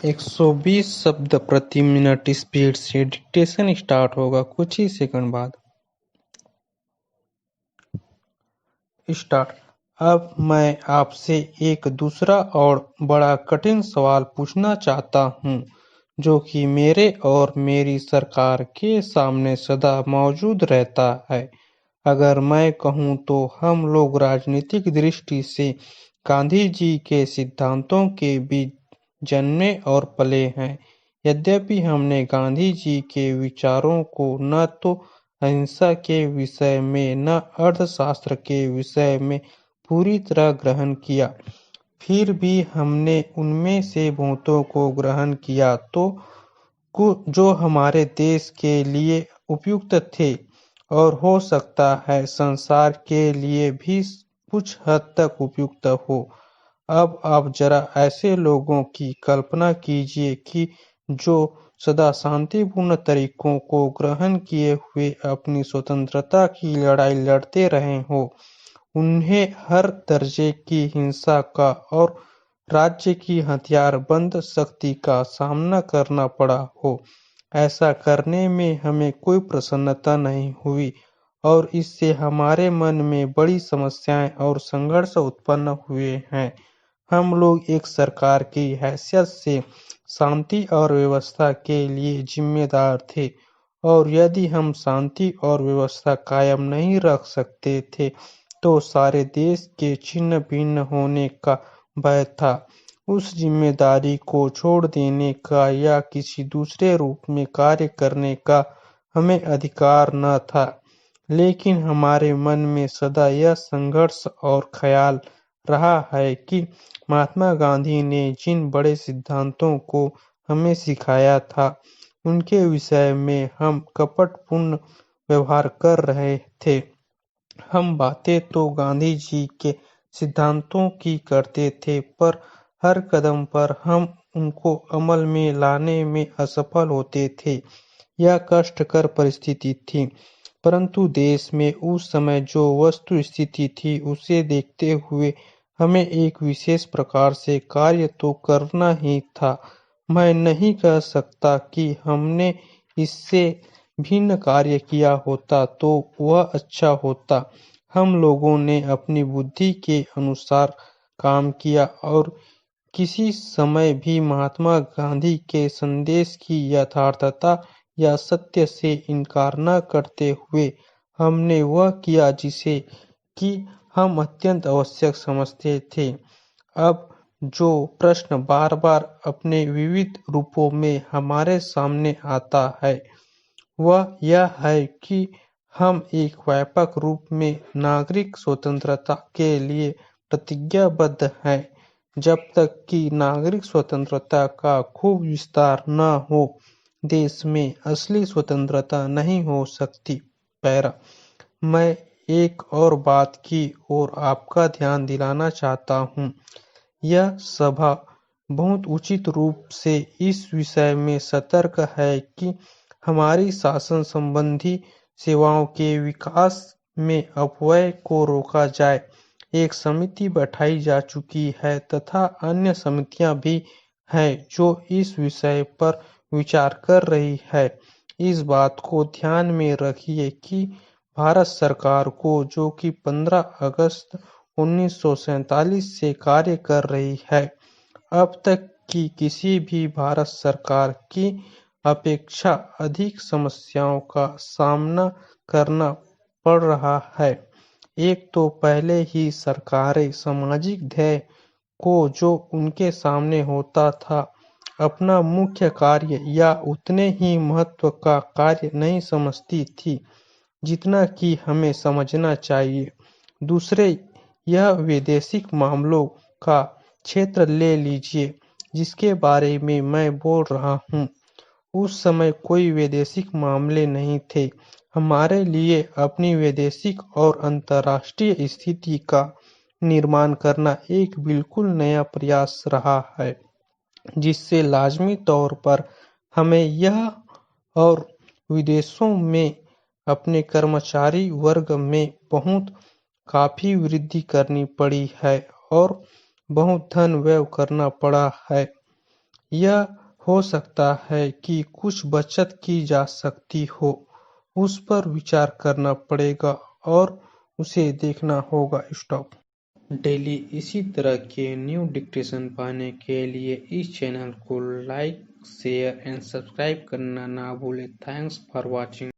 120 शब्द प्रति minute speed से डिक्टेशन स्टार्ट होगा कुछ ही सेकंड बाद। स्टार्ट। अब मैं आपसे एक दूसरा और बड़ा कठिन सवाल पूछना चाहता हूँ, जो कि मेरे और मेरी सरकार के सामने सदा मौजूद रहता है। अगर मैं कहूँ तो हम लोग राजनीतिक दृष्टि से गांधी जी के सिद्धांतों के बीच जन्मे और पले हैं। यद्यपि हमने गांधी जी के विचारों को न तो अहिंसा के विषय में न अर्थशास्त्र के विषय में पूरी तरह ग्रहण किया, फिर भी हमने उनमें से बहुतों को ग्रहण किया तो जो हमारे देश के लिए उपयुक्त थे और हो सकता है संसार के लिए भी कुछ हद तक उपयुक्त हो। अब आप जरा ऐसे लोगों की कल्पना कीजिए कि जो सदा शांतिपूर्ण तरीकों को ग्रहण किए हुए अपनी स्वतंत्रता की लड़ाई लड़ते रहे हो। उन्हें हर दर्जे की हिंसा का और राज्य की हथियारबंद शक्ति का सामना करना पड़ा हो। ऐसा करने में हमें कोई प्रसन्नता नहीं हुई और इससे हमारे मन में बड़ी समस्याएं और संघर्ष उत्पन्न हुए हैं। हम लोग एक सरकार की हैसियत से शांति और व्यवस्था के लिए जिम्मेदार थे, और यदि हम शांति और व्यवस्था कायम नहीं रख सकते थे तो सारे देश के छिन्न भिन्न होने का भय था। उस जिम्मेदारी को छोड़ देने का या किसी दूसरे रूप में कार्य करने का हमें अधिकार न था, लेकिन हमारे मन में सदा यह संघर्ष और ख्याल रहा है कि महात्मा गांधी ने जिन बड़े सिद्धांतों को हमें सिखाया था, उनके विषय में हम कपटपूर्ण व्यवहार कर रहे थे। हम बातें तो गांधी जी के सिद्धांतों की करते थे, पर हर कदम पर हम उनको अमल में लाने में असफल होते थे। यह कष्टकर परिस्थिति थी, परंतु देश में उस समय जो वस्तु स्थिति थी उसे देखते हुए हमें एक विशेष प्रकार से कार्य तो करना ही था। मैं नहीं कह सकता कि हमने इससे भिन्न कार्य किया होता तो वह अच्छा होता। हम लोगों ने अपनी बुद्धि के अनुसार काम किया और किसी समय भी महात्मा गांधी के संदेश की यथार्थता या सत्य से इनकार न करते हुए हमने वह किया जिसे कि हम अत्यंत आवश्यक समझते थे। अब जो प्रश्न बार बार अपने विविध रूपों में हमारे सामने आता है वह यह है कि हम एक व्यापक रूप में नागरिक स्वतंत्रता के लिए प्रतिज्ञाबद्ध हैं। जब तक कि नागरिक स्वतंत्रता का खूब विस्तार न हो, देश में असली स्वतंत्रता नहीं हो सकती। पैरा। मैं एक और बात की ओर आपका ध्यान दिलाना चाहता हूँ। यह सभा बहुत उचित रूप से इस विषय में सतर्क है कि हमारी शासन संबंधी सेवाओं के विकास में अपव्यय को रोका जाए। एक समिति बैठाई जा चुकी है तथा अन्य समितियां भी हैं जो इस विषय पर विचार कर रही है। इस बात को ध्यान में रखिए कि भारत सरकार को, जो कि 15 अगस्त 1947 से कार्य कर रही है, अब तक की किसी भी भारत सरकार की अपेक्षा अधिक समस्याओं का सामना करना पड़ रहा है। एक तो पहले ही सरकारें सामाजिक ध्येय को जो उनके सामने होता था अपना मुख्य कार्य या उतने ही महत्व का कार्य नहीं समझती थी जितना कि हमें समझना चाहिए। दूसरे, यह वैदेशिक मामलों का क्षेत्र ले लीजिए जिसके बारे में मैं बोल रहा हूँ। उस समय कोई वैदेशिक मामले नहीं थे। हमारे लिए अपनी वैदेशिक और अंतर्राष्ट्रीय स्थिति का निर्माण करना एक बिल्कुल नया प्रयास रहा है, जिससे लाजमी तौर पर हमें यह और विदेशों में अपने कर्मचारी वर्ग में बहुत काफी वृद्धि करनी पड़ी है और बहुत धन व्यय करना पड़ा है। यह हो सकता है कि कुछ बचत की जा सकती हो, उस पर विचार करना पड़ेगा और उसे देखना होगा। स्टॉप। डेली इसी तरह के न्यू डिक्टेशन पाने के लिए इस चैनल को लाइक, शेयर एंड सब्सक्राइब करना ना भूलें। Thanks for watching.